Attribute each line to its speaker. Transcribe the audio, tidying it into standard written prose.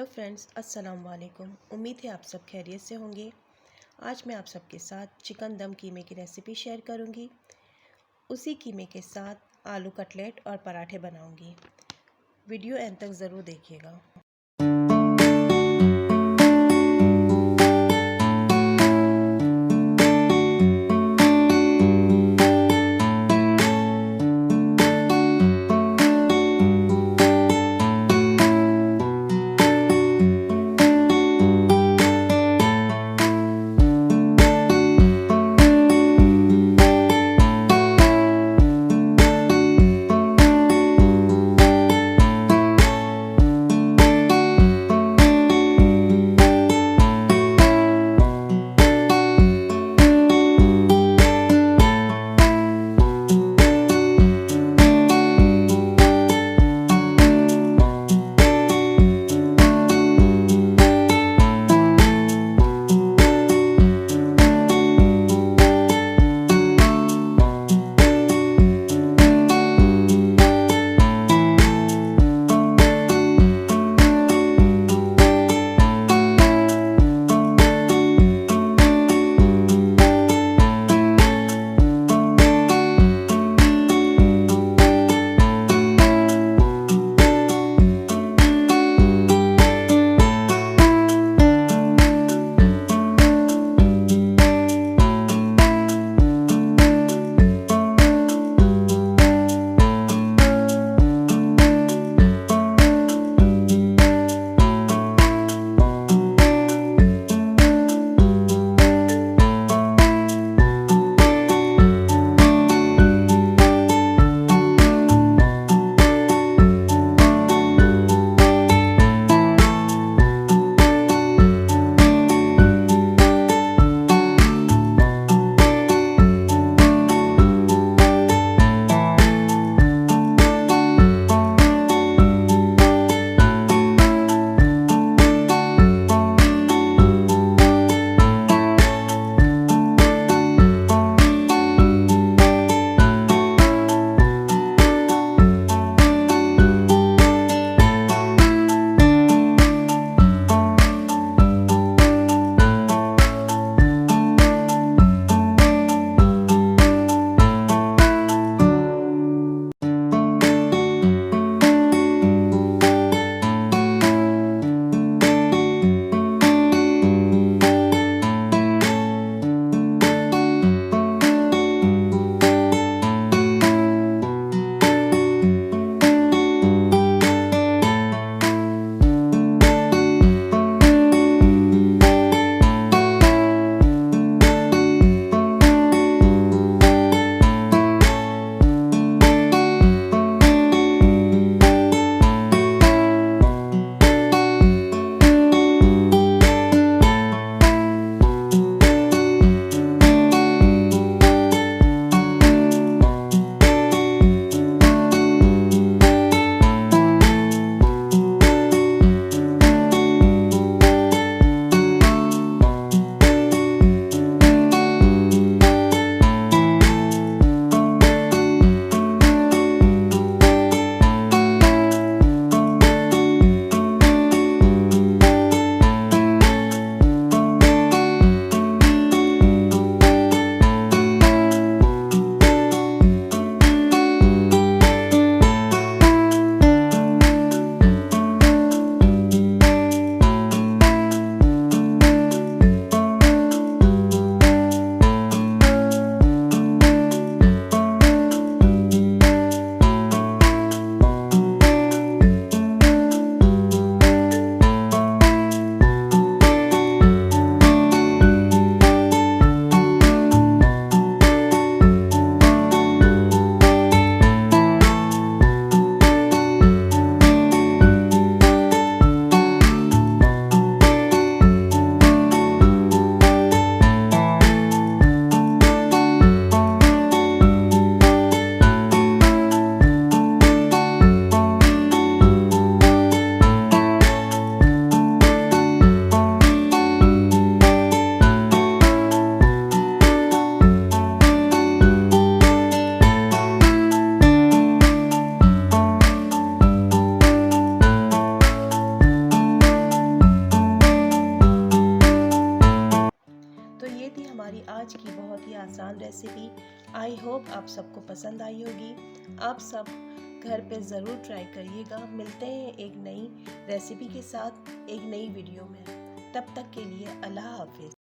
Speaker 1: Hello friends, अस्सलाम वालेकुम। उम्मीद है आप सब खैरियत से होंगे। आज मैं आप सबके साथ चिकन दम कीमे की रेसिपी शेयर करूंगी। उसी कीमे के साथ आलू कटलेट और पराठे बनाऊंगी। वीडियो एंड तक ज़रूर देखिएगा। हमारी आज की बहुत ही आसान रेसिपी। आई होप आप सबको पसंद आई होगी। आप सब घर पे ज़रूर ट्राई करिएगा। मिलते हैं एक नई रेसिपी के साथ एक नई वीडियो में। तब तक के लिए अल्लाह हाफिज़।